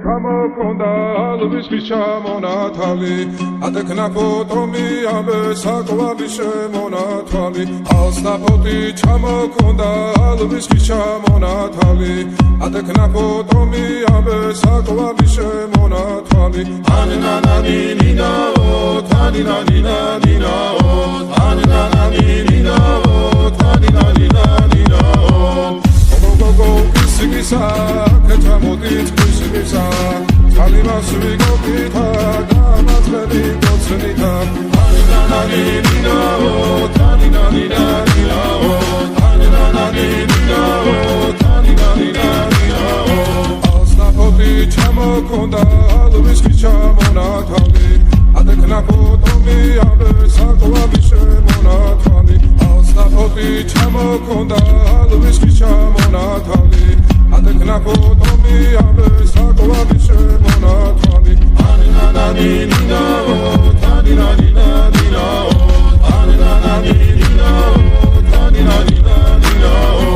ჩამოქონდა ალვის ჩამონათალი ატექნა ფოტომი ამე საკვები შემონათალი ალსაფოტი ჩამოქონდა ალვის ჩამონათალი ატექნა ფოტომი ამე საკვები შემონათალი ანანანინინაო თანინანინანინაო ანანანინინაო თანინანინანინაო გოგო ისგისა კეთამოდით ისგისა თალიმასვი გოგითა გამაწყები გოცნითა ანანანინინაო თანინანინანინაო ანანანინინაო თანინანინანინაო ალსაფოტი ჩამოქონდა ალვის ჩამონათალი ატექნა ფოტომი ამე საკვები შემონათალი ალსაფოტი ჩამოქონდა ალვის ჩამონათალი ატექნა ფოტომი ამე საკვები შემონათალი ანანანინინაო თანინანინანინაო ანანანინინაო თანინანინანინაო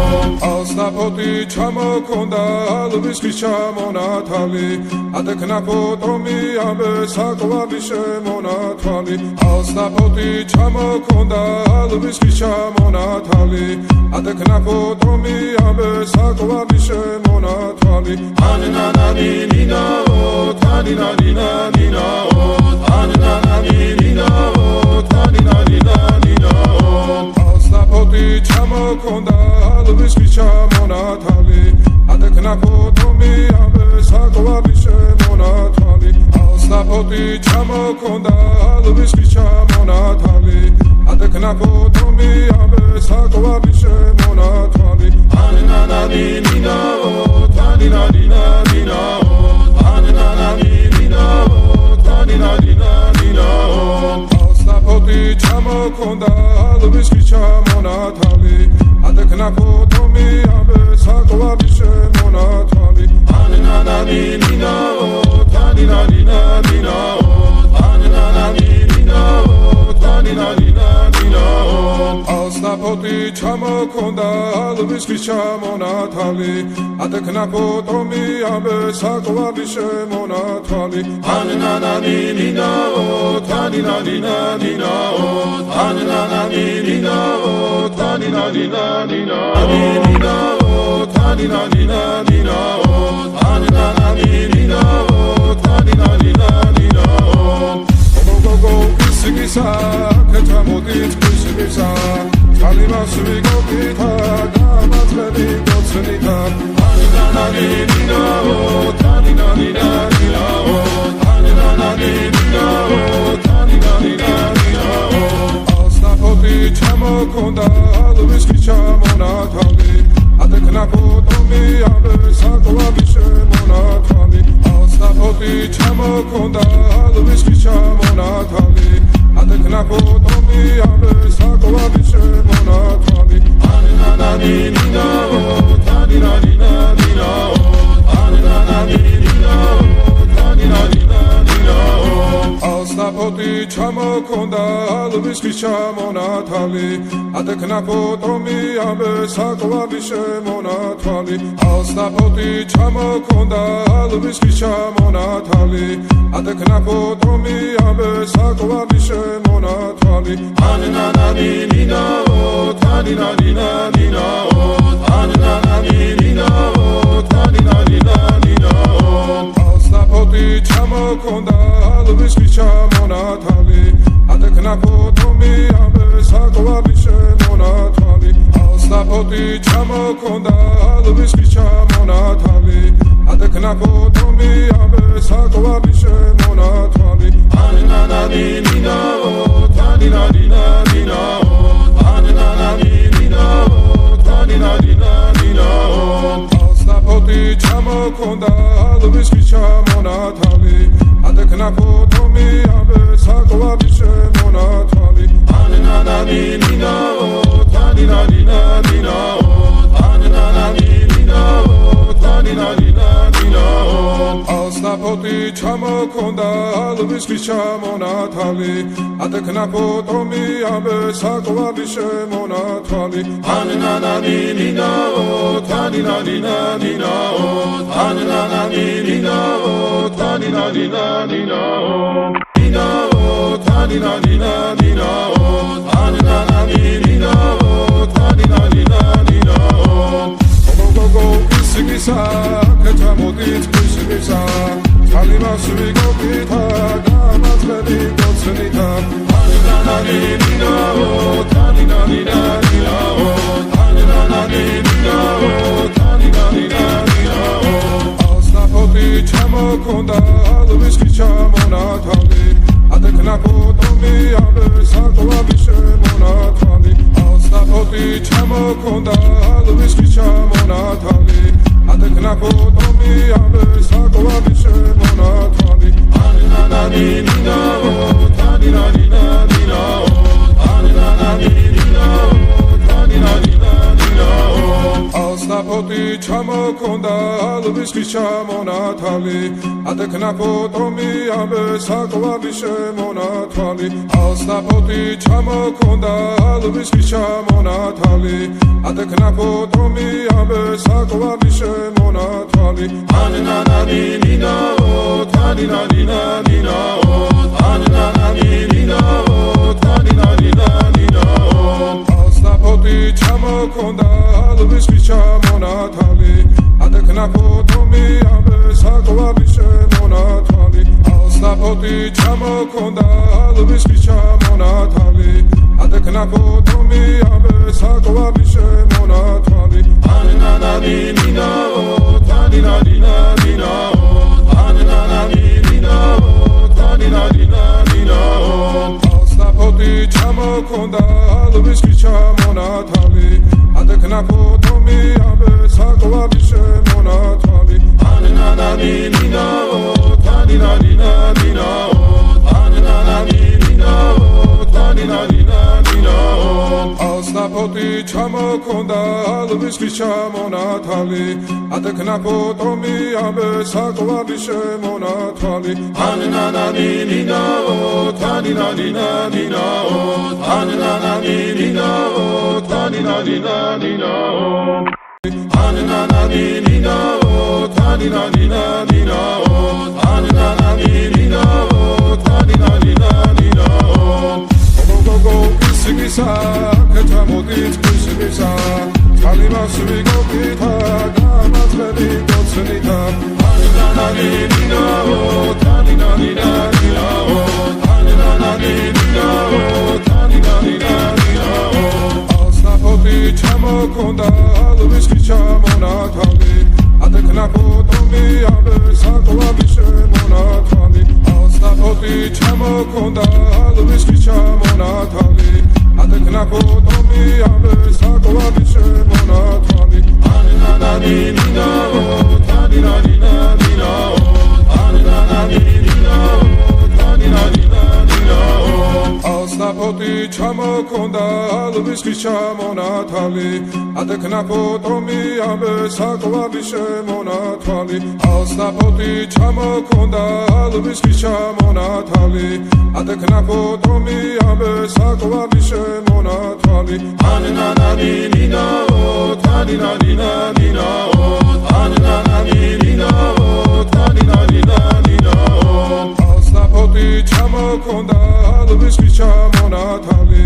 ალსაფოტი ჩამოქონდა ალვის ჩამონათალი ატექნა ფოტომი ამე საკვები შემონათალი ალსაფოტი ჩამოქონდა ალვის ჩამონათალი ატექნა ფოტომი ამე საკვები შემონათალი ანანანინინაო თანინანინანინაო ანანანინინაო თანინანინანინაო ალსაფოტი ჩამოქონდა ალვის ჩამონათალი ატექნა ფოტომი ამე საკვები შემონათალი ალსაფოტი ჩამოქონდა ალვის ჩამონათალი ატექნა ფოტომი ამე საკვები შემონათალი ანანანინინაო თანინანინანინაო ანანანინინაო თანინანინანინაო ალსაფოტი ჩამოქონდა ალვის ჩამონათალი ატექნა ფოტომი ამე საკვები შემონათალი ანანანინინაო თანინანინანინაო ანანანინინაო თანინანინანინაო ალსაფოტი ჩამოქონდა ალვის ჩამონათალი ატექნა ფოტომი ამე საკვები შემონათალი ანანანინინაო თანინანინანინაო ანანანინინაო თანინანინანინაო თანინანინანინაო ანანანინინაო თანინანინანინაო გოგო ისგისა კეთამოდით ისგისა თალიმასვი გოგითა გამაწყები გოცნითა ანანანინინაო თანინანინანინაო ანანანინინაო თანინანინანინაო ალსაფოტი ჩამოქონდა ალვის ჩამონათალი ატექნა ფოტომი ამე საკვები შემონათალი ალსაფოტი ჩამოქონდა ალვის ჩამონათალი ატექნა ფოტომი ამე საკვები შემონათალი ანანანინინაო თანინანინანინაო ანანანინინაო თანინანინანინაო ალსაფოტი ჩამოქონდა ალვის ჩამონათალი ატექნა ფოტომი ამე საკვები შემონათალი ალსაფოტი ჩამოქონდა ალვის ჩამონათალი ატექნა ფოტომი ამე საკვები შემონათალი ანანანინინაო თანინანინანინაო ანანანინინაო თანინანინანინაო ალსაფოტი ჩამოქონდა ალვის ჩამონათალი ატექნა ფოტომი ამე საკვები შემონათალი ალსაფოტი ჩამოქონდა ალვის ჩამონათალი ატექნა ფოტომი ამე საკვები შემონათალი ანანანინინაო თანინანინანინაო ანანანინინაო თანინანინანინაო ალსაფოტი ჩამოქონდა ალვის ჩამონათალი ატექნა ფოტომი ამე საკვები შემონათალი ანანანინინაო თანინანინანინაო ანანანინინაო თანინანინანინაო ალსაფოტი ჩამოქონდა ალვის ჩამონათალი ატექნა ფოტომი ამე საკვები შემონათალი ანანანინინაო თანინანინანინაო ანანანინინაო tanina nina nina oh nina oh tanina nina nina oh tanina nina oh tanina nina oh go go isigisa ketamodit isigisa talima suigo kita gamatledi gotsenita tanina nina oh tanina nina nina oh tanina nina oh tanina nina nina oh asnapoti chamokonda alviski chamonatali adeknapo tomi abe sakovavishe monatali asnapoti chamokonda alviski chamonatali adeknapo tomi abe sakovavishe monatali tanina nina oh tanina nina nina oh tanina nina oh tanina nina nina oh asnapoti chamokonda alviski chamonatali adeknapo tomi abe sakovavishe monatali asnapoti chamokonda alviski chamonatali adeknapo tomi abe sakovavishe monatali tanina nina oh tanina nina nina oh tanina nina oh tanina nina nina oh asnapoti chamokonda alviski chamonatali adeknapo tomi abe sakovavishe monatali asnapoti chamokonda alviski chamonatali adeknapo tomi abe sakovavishe monatali tanina nina oh tanina nina nina oh tanina nina oh tanina nina nina oh asnapoti chamokonda alviski chamonatali adeknapo tomi abe sakovavishe monatali tanina nina oh tanina nina nina oh tanina nina oh tanina nina nina oh asnapoti chamokonda alviski chamonatali adeknapo tomi abe sakovavishe monatali tanina nina oh tanina nina nina oh tanina nina oh tanina nina nina oh tanina nina oh tanina nina nina oh tanina nina oh tanina nina nina oh go go isigisa ketamodit isigisa talima suigo kita gamatledi gotsenita tanina nina oh tanina nina nina oh tanina nina oh tanina nina nina oh asnapoti chamokonda alviski chamonatali adeknapo tomi abe sakovavishe monatali asnapoti chamokonda alviski chamonatali adeknapo tomi abe sakovavishe monatali tanina nina oh tanina nina nina oh tanina nina oh tanina nina nina oh asnapoti chamokonda alviski chamonatali adeknapo tomi abe sakovavishe monatali asnapoti chamokonda alviski chamonatali adeknapo tomi abe sakovavishe monatali tanina nina oh tanina nina nina oh tanina nina oh tanina nina nina oh asnapoti chamokonda alviski chamonatali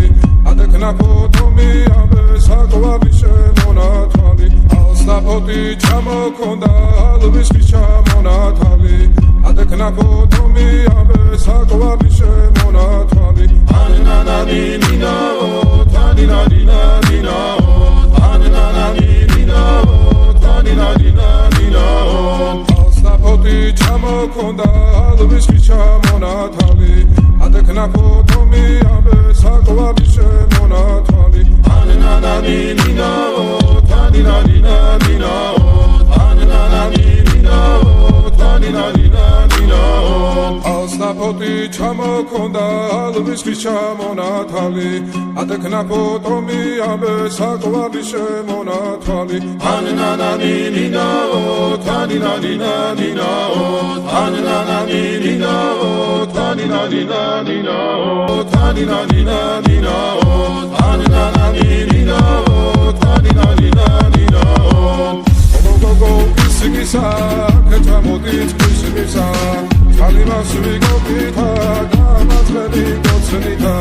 adeknapo tomi abe sakovavishe monatali asnapoti chamokonda alviski chamonatali adeknapo tomi abe sakovavishe monatali tanina nina oh tanina nina nina oh tanina nina oh tanina nina nina oh asnapoti chamokonda alviski chamonatali adeknapo tomi abe sakovavishe monatali tanina nina oh tanina nina nina oh tanina nina oh tanina nina nina oh asnapoti chamokonda alviski chamonatali adeknapo tomi abe sakovavishe monatali tanina nina oh tanina nina nina oh tanina nina oh tanina nina nina oh tanina nina nina oh tanina nina oh tanina nina nina oh go go isigisa ketamodit isigisa ვიგობითა გამაცხენი კოცნითა